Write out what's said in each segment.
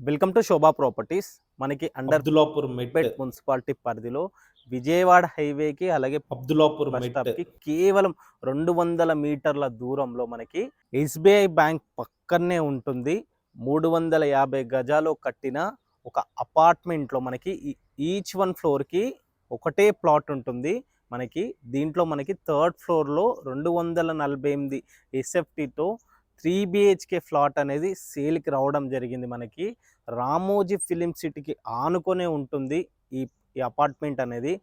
Welcome to Shobha properties. మనకి under Abdullapur మెట్ పేట్ municipality పరిధిలో విజయవాడ హైవేకి అలాగే అబ్దుల్లాపూర్ బస్ మెట్ స్టాప్కి కేవలం 200 మీటర్ల దూరంలో మనకి ఎస్బీఐ బ్యాంక్ పక్కనే ఉంటుంది. 350 గజాలు కట్టిన ఒక అపార్ట్మెంట్లో మనకి ఈచ్ వన్ ఫ్లోర్కి ఒకటే ప్లాట్ ఉంటుంది. మనకి దీంట్లో మనకి థర్డ్ ఫ్లోర్లో 248 ఎస్ఎఫ్టీతో 3 BHK ఫ్లాట్ అనేది సేల్కి రావడం జరిగింది. మనకి రామోజీ ఫిలిం సిటీకి ఆనుకొనే ఉంటుంది ఈ ఈ అపార్ట్మెంట్ అనేది.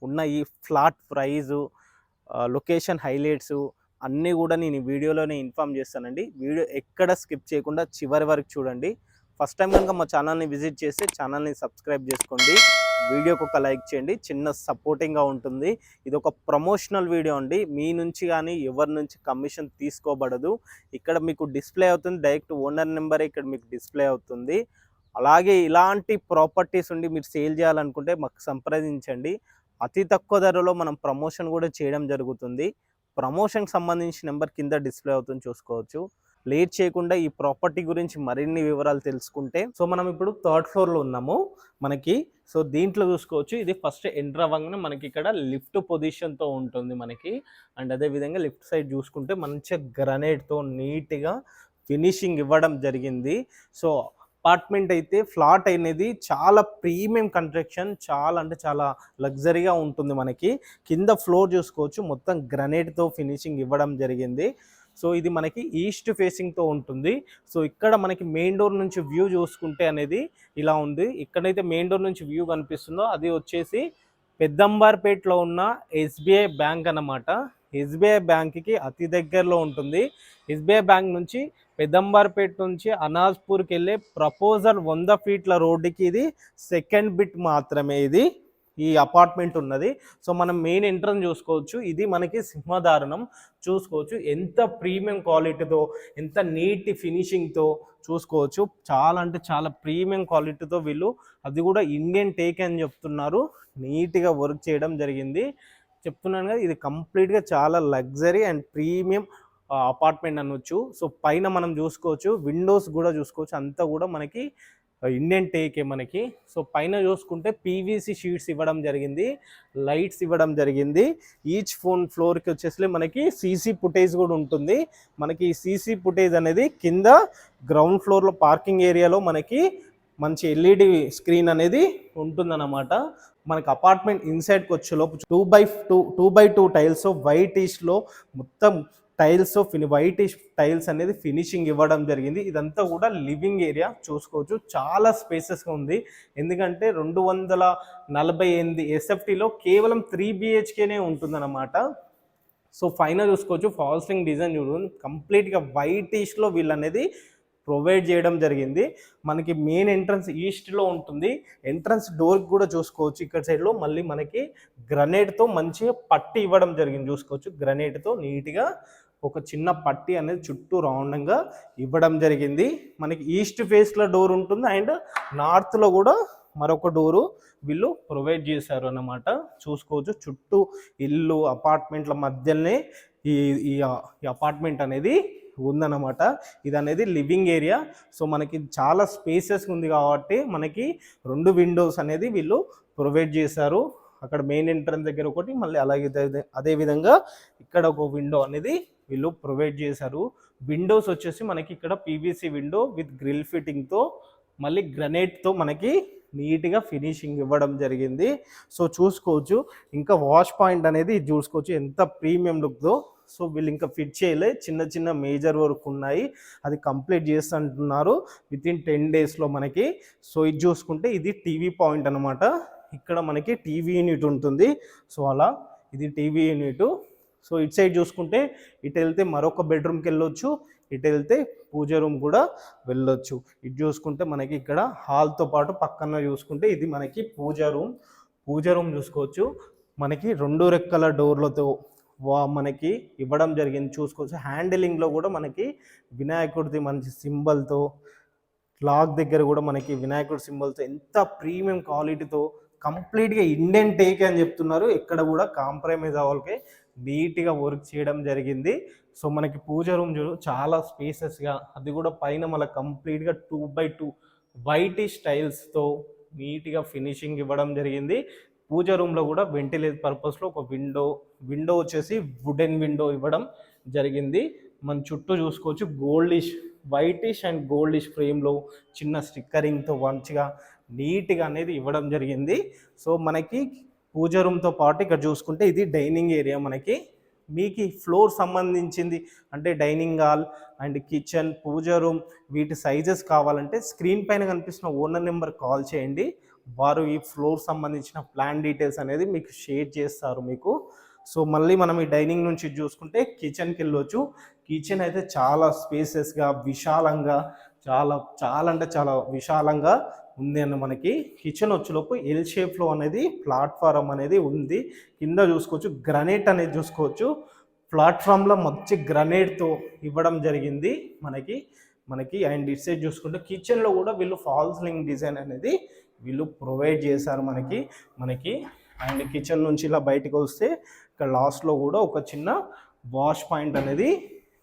ఉన్న ఈ ఫ్లాట్ ప్రైజు, లొకేషన్ హైలైట్స్ అన్నీ కూడా నేను ఈ వీడియోలోనే ఇన్ఫామ్ చేస్తానండి. వీడియో ఎక్కడ స్కిప్ చేయకుండా చివరి వరకు చూడండి. ఫస్ట్ టైం కనుక మా ఛానల్ని విజిట్ చేస్తే ఛానల్ని సబ్స్క్రైబ్ చేసుకోండి. వీడియోకి ఒక లైక్ చేయండి, చిన్న సపోర్టింగ్గా ఉంటుంది. ఇది ఒక ప్రమోషనల్ వీడియో అండి. మీ నుంచి కానీ ఎవరి నుంచి కమిషన్ తీసుకోబడదు. ఇక్కడ మీకు డిస్ప్లే అవుతుంది, డైరెక్ట్ ఓనర్ నెంబరే ఇక్కడ మీకు డిస్ప్లే అవుతుంది. అలాగే ఇలాంటి ప్రాపర్టీస్ ఉండి మీరు సేల్ చేయాలనుకుంటే మాకు సంప్రదించండి. అతి తక్కువ ధరలో మనం ప్రమోషన్ కూడా చేయడం జరుగుతుంది. ప్రమోషన్కి సంబంధించిన నెంబర్ కింద డిస్ప్లే అవుతుంది, చూసుకోవచ్చు. లేట్ చేయకుండా ఈ ప్రాపర్టీ గురించి మరిన్ని వివరాలు తెలుసుకుంటే, సో మనం ఇప్పుడు థర్డ్ ఫ్లోర్లో ఉన్నాము. మనకి సో దీంట్లో చూసుకోవచ్చు, ఇది ఫస్ట్ ఎంటర్ అవ్వగానే మనకి ఇక్కడ లిఫ్ట్ పొజిషన్తో ఉంటుంది మనకి. అండ్ అదేవిధంగా లెఫ్ట్ సైడ్ చూసుకుంటే మంచిగా గ్రనైట్తో నీట్గా ఫినిషింగ్ ఇవ్వడం జరిగింది. సో అపార్ట్మెంట్ అయితే ఫ్లాట్ అనేది చాలా ప్రీమియం కన్స్ట్రక్షన్, చాలా అంటే చాలా లగ్జరీగా ఉంటుంది. మనకి కింద ఫ్లోర్ చూసుకోవచ్చు, మొత్తం గ్రనైట్తో ఫినిషింగ్ ఇవ్వడం జరిగింది. సో ఇది మనకి ఈస్ట్ ఫేసింగ్తో ఉంటుంది. సో ఇక్కడ మనకి మెయిన్ డోర్ నుంచి వ్యూ చూసుకుంటే అనేది ఇలా ఉంది. ఇక్కడైతే మెయిన్ డోర్ నుంచి వ్యూ కనిపిస్తుందో అది వచ్చేసి పెద్దంబర్పేటలో ఉన్న ఎస్బీఐ బ్యాంక్ అన్నమాట. ఎస్బీఐ బ్యాంక్కి అతి దగ్గరలో ఉంటుంది. ఎస్బీఐ బ్యాంక్ నుంచి పెద్దంబర్పేట నుంచి అనాజ్పూర్కి వెళ్ళే ప్రపోజల్ 100 ఫీట్ల రోడ్డుకి ఇది సెకండ్ బిట్ మాత్రమే ఇది ఈ అపార్ట్మెంట్ ఉన్నది. సో మనం మెయిన్ ఎంట్రన్స్ చూసుకోవచ్చు, ఇది మనకి సింహదారుణం. చూసుకోవచ్చు ఎంత ప్రీమియం క్వాలిటీతో, ఎంత నీట్ ఫినిషింగ్తో చూసుకోవచ్చు. చాలా అంటే చాలా ప్రీమియం క్వాలిటీతో వీళ్ళు, అది కూడా ఇండియన్ టేక్ అని చెప్తున్నారు. నీట్గా వర్క్ చేయడం జరిగింది. చెప్తున్నాను కదా, ఇది కంప్లీట్గా చాలా లగ్జరీ అండ్ ప్రీమియం అపార్ట్మెంట్ అనొచ్చు. సో పైన మనం చూసుకోవచ్చు, విండోస్ కూడా చూసుకోవచ్చు, అంతా కూడా మనకి ఇండియన్ టేకే మనకి. సో పైన చూసుకుంటే పీవీసీ షీట్స్ ఇవ్వడం జరిగింది, లైట్స్ ఇవ్వడం జరిగింది. ఈచ్ ఫ్లోర్కి వచ్చేసి మనకి సీసీ ఫుటేజ్ కూడా ఉంటుంది. మనకి ఈ సీసీ ఫుటేజ్ అనేది కింద గ్రౌండ్ ఫ్లోర్లో పార్కింగ్ ఏరియాలో మనకి మంచి ఎల్ఈడి స్క్రీన్ అనేది ఉంటుందన్నమాట. మనకి అపార్ట్మెంట్ ఇన్సైడ్కి వచ్చేలోపు 2x2 టైల్స్ వైట్ ఈస్ట్లో మొత్తం టైల్స్ వైట్ టైల్స్ అనేది ఫినిషింగ్ ఇవ్వడం జరిగింది. ఇదంతా కూడా లివింగ్ ఏరియా చూసుకోవచ్చు, చాలా స్పేసెస్గా ఉంది. ఎందుకంటే 248 ఎస్ఎఫ్టీలో కేవలం 3 BHKనే ఉంటుందన్నమాట. సో ఫైనల్ చూసుకోవచ్చు, ఫాల్సింగ్ డిజైన్ చూడండి, కంప్లీట్గా వైట్ ఈస్ట్లో వీళ్ళు అనేది ప్రొవైడ్ చేయడం జరిగింది. మనకి మెయిన్ ఎంట్రన్స్ ఈస్ట్లో ఉంటుంది. ఎంట్రన్స్ డోర్కి కూడా చూసుకోవచ్చు, ఇక్కడ సైడ్లో మళ్ళీ మనకి గ్రనైట్తో మంచిగా పట్టి ఇవ్వడం జరిగింది. చూసుకోవచ్చు, గ్రనైట్తో నీట్గా ఒక చిన్న పట్టి అనేది చుట్టూ రౌండ్గా ఇవ్వడం జరిగింది. మనకి ఈస్ట్ ఫేస్లో డోర్ ఉంటుంది అండ్ నార్త్లో కూడా మరొక డోరు వీళ్ళు ప్రొవైడ్ చేశారు అన్నమాట. చూసుకోవచ్చు, చుట్టూ ఇల్లు అపార్ట్మెంట్ల మధ్యలోనే ఈ అపార్ట్మెంట్ అనేది ఉందన్నమాట. ఇది అనేది లివింగ్ ఏరియా. సో మనకి చాలా స్పేసెస్ ఉంది కాబట్టి మనకి 2 విండోస్ అనేది వీళ్ళు ప్రొవైడ్ చేశారు. అక్కడ మెయిన్ ఎంట్రన్స్ దగ్గర ఒకటి, మళ్ళీ అలాగే అదేవిధంగా ఇక్కడ ఒక విండో అనేది వీళ్ళు ప్రొవైడ్ చేశారు. విండోస్ వచ్చేసి మనకి ఇక్కడ పీవీసీ విండో విత్ గ్రిల్ ఫిట్టింగ్తో మళ్ళీ గ్రనైట్తో మనకి నీట్గా ఫినిషింగ్ ఇవ్వడం జరిగింది. సో చూసుకోవచ్చు, ఇంకా వాష్ పాయింట్ అనేది చూసుకోవచ్చు ఎంత ప్రీమియం లుక్తో. సో వీళ్ళు ఇంకా ఫిట్ చేయలే, చిన్న చిన్న మేజర్ వర్క్ ఉన్నాయి, అది కంప్లీట్ చేస్తుంటున్నారు వితిన్ 10 డేస్లో మనకి. సో ఇది చూసుకుంటే ఇది టీవీ పాయింట్ అనమాట. ఇక్కడ మనకి టీవీ యూనిట్ ఉంటుంది. సో అలా ఇది టీవీ యూనిట్. సో ఇటు సైడ్ చూసుకుంటే ఇటు వెళ్తే మరొక బెడ్రూమ్కి వెళ్ళొచ్చు, ఇటు వెళ్తే పూజ రూమ్ కూడా వెళ్ళొచ్చు. ఇటు చూసుకుంటే మనకి ఇక్కడ హాల్తో పాటు పక్కన చూసుకుంటే ఇది మనకి పూజ రూమ్ చూసుకోవచ్చు. మనకి 2 రెక్కల డోర్లతో మనకి ఇవ్వడం జరిగింది. చూసుకోవచ్చు, హ్యాండిలింగ్లో కూడా మనకి వినాయకుడిది మంచి సింబల్తో, లాక్ దగ్గర కూడా మనకి వినాయకుడి సింబల్తో ఎంత ప్రీమియం క్వాలిటీతో కంప్లీట్గా ఇండియన్ టేక్ అని చెప్తున్నారు. ఎక్కడ కూడా కాంప్రమైజ్ అవ్వకే నీట్గా వర్క్ చేయడం జరిగింది. సో మనకి పూజ రూమ్ చాలా స్పేసెస్గా, అది కూడా పైన మళ్ళీ కంప్లీట్గా 2x2 వైటిష్ టైల్స్తో నీట్గా ఫినిషింగ్ ఇవ్వడం జరిగింది. పూజ రూమ్లో కూడా వెంటిలేట్ పర్పస్లో ఒక విండో వచ్చేసి వుడెన్ విండో ఇవ్వడం జరిగింది. మన చుట్టూ చూసుకోవచ్చు గోల్డిష్, వైటిష్ అండ్ గోల్డిష్ ఫ్రేమ్లో చిన్న స్టిక్కరింగ్తో మంచిగా నీట్గా అనేది ఇవ్వడం జరిగింది. సో మనకి పూజ రూమ్తో పాటు ఇక్కడ చూసుకుంటే ఇది డైనింగ్ ఏరియా. మనకి మీకు ఫ్లోర్ సంబంధించింది అంటే dining hall and kitchen, puja room వీటి సైజెస్ కావాలంటే స్క్రీన్ పైన కనిపిస్తున్న ఓనర్ నెంబర్ కాల్ చేయండి. వారు ఈ ఫ్లోర్ సంబంధించిన ప్లాన్ డీటెయిల్స్ అనేది మీకు షేర్ చేస్తారు మీకు. సో మళ్ళీ మనం ఈ డైనింగ్ నుంచి చూసుకుంటే కిచెన్కి వెళ్ళొచ్చు. కిచెన్ అయితే చాలా స్పేసెస్గా విశాలంగా చాలా అంటే చాలా విశాలంగా ఉంది అన్న మనకి. కిచెన్ వచ్చేలోపు ఎల్ షేప్లో అనేది ప్లాట్ఫారం అనేది ఉంది. కింద చూసుకోవచ్చు గ్రనైట్ అనేది చూసుకోవచ్చు. ప్లాట్ఫామ్లో మంచి గ్రనైట్తో ఇవ్వడం జరిగింది మనకి అండ్ ఇట్ సైడ్ చూసుకుంటే కిచెన్లో కూడా వీళ్ళు ఫాల్ సీలింగ్ డిజైన్ అనేది వీళ్ళు ప్రొవైడ్ చేశారు మనకి. అండ్ కిచెన్ నుంచి ఇలా బయటకు వస్తే ఇక్కడ లాస్ట్లో కూడా ఒక చిన్న వాష్ పాయింట్ అనేది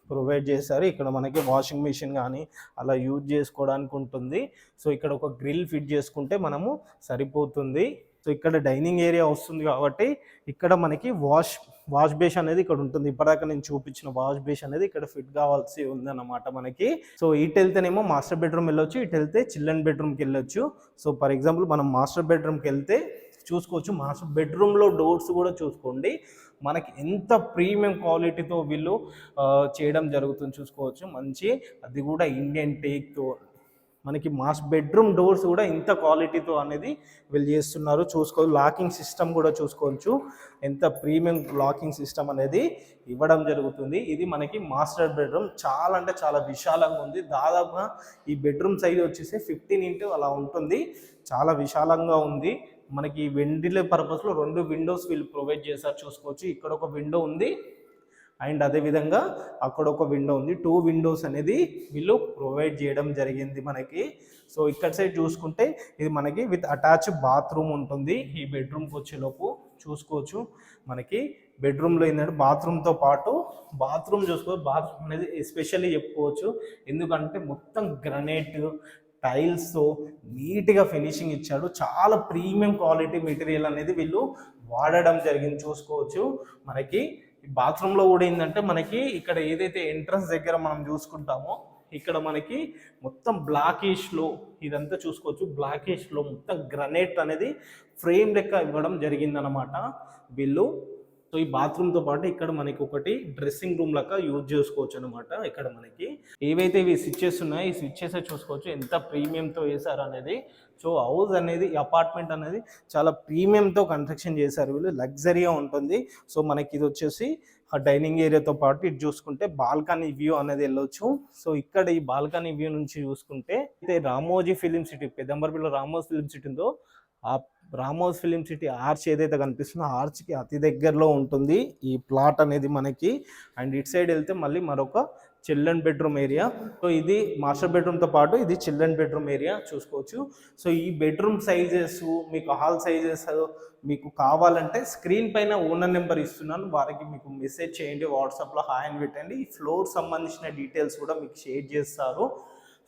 ప్రొవైడ్ చేశారు. ఇక్కడ మనకి వాషింగ్ మిషన్ కానీ అలా యూజ్ చేసుకోవడానికి ఉంటుంది. సో ఇక్కడ ఒక గ్రిల్ ఫిట్ చేసుకుంటే మనము సరిపోతుంది. సో ఇక్కడ డైనింగ్ ఏరియా వస్తుంది కాబట్టి ఇక్కడ మనకి వాష్ బేస్ అనేది ఇక్కడ ఉంటుంది. ఇప్పటిదాకా నేను చూపించిన వాష్ బేస్ అనేది ఇక్కడ ఫిట్ కావాల్సి ఉందన్నమాట మనకి. సో ఇటు వెళ్తేనేమో మాస్టర్ బెడ్రూమ్ వెళ్ళొచ్చు, ఇటు వెళ్తే చిల్డ్రన్ బెడ్రూమ్కి వెళ్ళొచ్చు. సో ఫర్ ఎగ్జాంపుల్ మనం మాస్టర్ బెడ్రూమ్కి వెళ్తే చూసుకోవచ్చు. మాస్టర్ బెడ్రూమ్లో డోర్స్ కూడా చూసుకోండి మనకి ఎంత ప్రీమియం క్వాలిటీతో వీళ్ళు చేయడం జరుగుతుంది చూసుకోవచ్చు. మంచి అది కూడా ఇండియన్ టేక్తో మనకి మాస్టర్ బెడ్రూమ్ డోర్స్ కూడా ఇంత క్వాలిటీతో అనేది వీళ్ళు చేస్తున్నారు చూసుకోవచ్చు. లాకింగ్ సిస్టమ్ కూడా చూసుకోవచ్చు, ఎంత ప్రీమియం లాకింగ్ సిస్టమ్ అనేది ఇవ్వడం జరుగుతుంది. ఇది మనకి మాస్టర్ బెడ్రూమ్ చాలా అంటే చాలా విశాలంగా ఉంది. దాదాపుగా ఈ బెడ్రూమ్ సైజ్ వచ్చేసి 15 ఇంటూ అలా ఉంటుంది. చాలా విశాలంగా ఉంది. మనకి వెంటిలేషన్ పర్పస్లో 2 విండోస్ వీళ్ళు ప్రొవైడ్ చేశారు చూసుకోవచ్చు. ఇక్కడ ఒక విండో ఉంది అండ్ అదేవిధంగా అక్కడ ఒక విండో ఉంది. 2 విండోస్ అనేది వీళ్ళు ప్రొవైడ్ చేయడం జరిగింది మనకి. సో ఇక్కడ సైడ్ చూసుకుంటే ఇది మనకి విత్ అటాచ్ బాత్రూమ్ ఉంటుంది. ఈ బెడ్రూమ్కి వచ్చేలోపు చూసుకోవచ్చు మనకి బెడ్రూమ్లో ఏంటంటే బాత్రూమ్తో పాటు బాత్రూమ్ చూసుకోవచ్చు. బాత్రూమ్ అనేది ఎస్పెషల్లీ చెప్పుకోవచ్చు, ఎందుకంటే మొత్తం గ్రనైట్ టైల్స్తో నీట్గా ఫినిషింగ్ ఇచ్చాడు. చాలా ప్రీమియం క్వాలిటీ మెటీరియల్ అనేది వీళ్ళు వాడడం జరిగింది చూసుకోవచ్చు. మనకి బాత్రూంలో కూడా ఏంటంటే మనకి ఇక్కడ ఏదైతే ఎంట్రన్స్ దగ్గర మనం చూసుకుంటామో ఇక్కడ మనకి మొత్తం బ్లాకిష్లో ఇదంతా చూసుకోవచ్చు. బ్లాకిష్లో మొత్తం గ్రనైట్ అనేది ఫ్రేమ్ లెక్క ఇవ్వడం జరిగిందనమాట వీళ్ళు. సో ఈ బాత్రూమ్తో పాటు ఇక్కడ మనకి ఒకటి డ్రెస్సింగ్ రూమ్ లెక్క యూజ్ చేసుకోవచ్చు అనమాట. ఇక్కడ మనకి ఏవైతే ఇవి స్విచ్చెస్ ఉన్నాయో ఈ స్విచ్చెస్ చూసుకోవచ్చు ఎంత ప్రీమియంతో వేశారు అనేది. సో హౌస్ అనేది అపార్ట్మెంట్ అనేది చాలా ప్రీమియంతో కన్స్ట్రక్షన్ చేశారు వీళ్ళు, లగ్జరీగా ఉంటుంది. సో మనకి ఇది వచ్చేసి ఆ డైనింగ్ ఏరియాతో పాటు ఇటు చూసుకుంటే బాల్కనీ వ్యూ అనేది వెళ్ళొచ్చు. సో ఇక్కడ ఈ బాల్కనీ వ్యూ నుంచి చూసుకుంటే అయితే రామోజీ ఫిలిం సిటీ, పెద్దంబర్పల్లిలో రామోజీ ఫిలిం సిటీ ఉందో ఆ రామోజీ ఫిలిం సిటీ ఆర్చ్ ఏదైతే కనిపిస్తుందో ఆర్చ్కి అతి దగ్గరలో ఉంటుంది ఈ ప్లాట్ అనేది మనకి. అండ్ ఇటు సైడ్ వెళ్తే మళ్ళీ మరొక చిల్డ్రన్ బెడ్రూమ్ ఏరియా. సో ఇది మాస్టర్ బెడ్రూమ్తో పాటు ఇది చిల్డ్రన్ బెడ్రూమ్ ఏరియా చూసుకోవచ్చు. సో ఈ బెడ్రూమ్ సైజెస్ మీకు హాల్ సైజెస్ మీకు కావాలంటే స్క్రీన్ పైన ఓనర్ నెంబర్ ఇస్తున్నాను, వారికి మీకు మెసేజ్ చేయండి, వాట్సాప్లో హాయ్ అని పెట్టండి. ఈ ఫ్లోర్ సంబంధించిన డీటెయిల్స్ కూడా మీకు షేర్ చేస్తారు.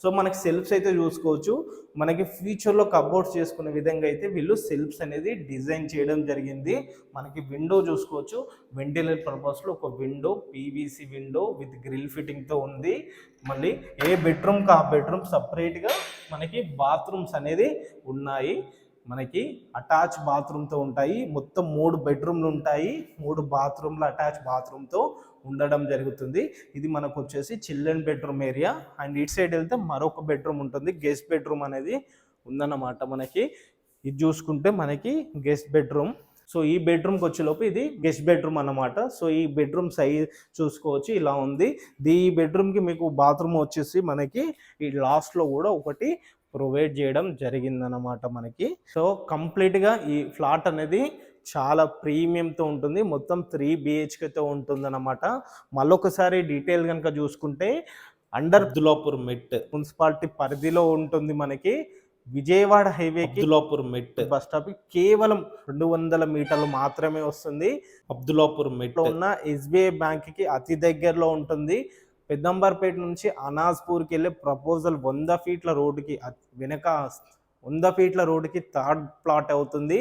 సో మనకి సెల్ఫ్స్ అయితే చూసుకోవచ్చు. మనకి ఫ్యూచర్లో కబోర్డ్స్ చేసుకునే విధంగా అయితే వీళ్ళు సెల్ఫ్స్ అనేది డిజైన్ చేయడం జరిగింది. మనకి విండో చూసుకోవచ్చు, వెంటిలేషన్ పర్పస్లో ఒక window PVC window with grill ఫిట్టింగ్తో ఉంది. మళ్ళీ ఏ బెడ్రూమ్కి ఆ బెడ్రూమ్ సపరేట్గా మనకి బాత్రూమ్స్ అనేది ఉన్నాయి. మనకి అటాచ్ బాత్రూమ్తో ఉంటాయి. మొత్తం 3 బెడ్రూమ్లు ఉంటాయి, 3 బాత్రూమ్లు అటాచ్ బాత్రూమ్తో ఉండడం జరుగుతుంది. ఇది మనకు వచ్చేసి చిల్డ్రన్ బెడ్రూమ్ ఏరియా. అండ్ ఇటు సైడ్ వెళ్తే మరొక బెడ్రూమ్ ఉంటుంది, గెస్ట్ బెడ్రూమ్ అనేది ఉందన్నమాట మనకి. ఇది చూసుకుంటే మనకి గెస్ట్ బెడ్రూమ్. సో ఈ బెడ్రూమ్కి వచ్చేలోపు ఇది గెస్ట్ బెడ్రూమ్ అన్నమాట. సో ఈ బెడ్రూమ్ సైజ్ చూసుకోవచ్చు ఇలా ఉంది. ఈ బెడ్రూమ్కి మీకు బాత్రూమ్ వచ్చేసి మనకి ఈ లాస్ట్లో కూడా ఒకటి ప్రొవైడ్ చేయడం జరిగిందన్నమాట మనకి. సో కంప్లీట్గా ఈ ఫ్లాట్ అనేది చాలా ప్రీమియంతో ఉంటుంది. మొత్తం 3 BHKతో ఉంటుందన్నమాట. మళ్ళొకసారి డీటెయిల్ కనుక చూసుకుంటే అండర్ అబ్దుల్లాపూర్ మెట్ మున్సిపాలిటీ పరిధిలో ఉంటుంది మనకి. విజయవాడ హైవేకి అబ్దుల్లాపూర్ మెట్ బస్ స్టాప్ కేవలం 200 మీటర్లు మాత్రమే వస్తుంది. అబ్దుల్లాపూర్ మెట్ ఉన్న SBI బ్యాంక్కి అతి దగ్గరలో ఉంటుంది. పెద్దంబర్పేట నుంచి అనాజ్పూర్కి వెళ్ళే ప్రపోజల్ 100 ఫీట్ల రోడ్డుకి వెనక 100 ఫీట్ల రోడ్డుకి థర్డ్ ప్లాట్ అవుతుంది.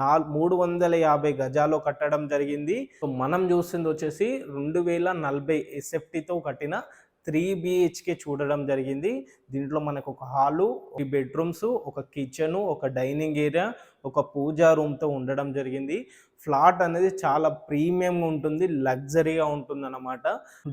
350 గజాల్లో కట్టడం జరిగింది. సో మనం చూస్తుంది వచ్చేసి 2040 ఎస్ఎఫ్టీతో కట్టిన 3 బిహెచ్కే చూడడం జరిగింది. దీంట్లో మనకు ఒక హాలు, 3 బెడ్రూమ్స్, ఒక కిచెను, ఒక డైనింగ్ ఏరియా, ఒక పూజా రూమ్తో ఉండడం జరిగింది. ఫ్లాట్ అనేది చాలా ప్రీమియంగా ఉంటుంది, లగ్జరీగా ఉంటుంది అన్నమాట.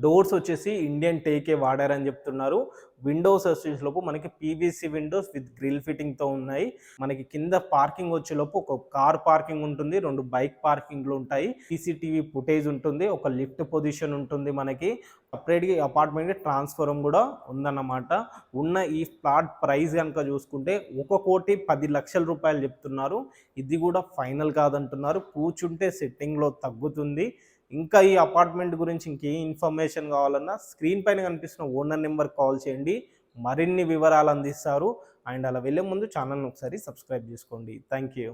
డోర్స్ వచ్చేసి ఇండియన్ టేకే వాడారని చెప్తున్నారు. విండోస్ వచ్చేలోపు మనకి పీవీసీ విండోస్ విత్ గ్రిల్ ఫిట్టింగ్తో ఉన్నాయి. మనకి కింద పార్కింగ్ వచ్చేలోపు ఒక కార్ పార్కింగ్ ఉంటుంది, 2 బైక్ పార్కింగ్లు ఉంటాయి, సీసీటీవీ ఫుటేజ్ ఉంటుంది, ఒక లిఫ్ట్ పొజిషన్ ఉంటుంది. మనకి సపరేట్గా అపార్ట్మెంట్కి ట్రాన్స్ఫారం కూడా ఉందన్నమాట. ఉన్న ఈ ఫ్లాట్ ప్రైస్ కనుక చూసుకుంటే 1,10,00,000 రూపాయలు చెప్తున్నారు. ఇది కూడా ఫైనల్ కాదంటున్నారు. కూర్చుంటే సెట్టింగ్లో తగ్గుతుంది. ఇంకా ఈ అపార్ట్మెంట్ గురించి ఇంకే ఇన్ఫర్మేషన్ కావాలన్నా స్క్రీన్ పైన కనిపిస్తున్న ఓనర్ నెంబర్ కాల్ చేయండి, మరిన్ని వివరాలు అందిస్తారు. అండ్ అలా వెళ్ళే ముందు ఛానల్ని ఒకసారి సబ్స్క్రైబ్ చేసుకోండి. Thank you.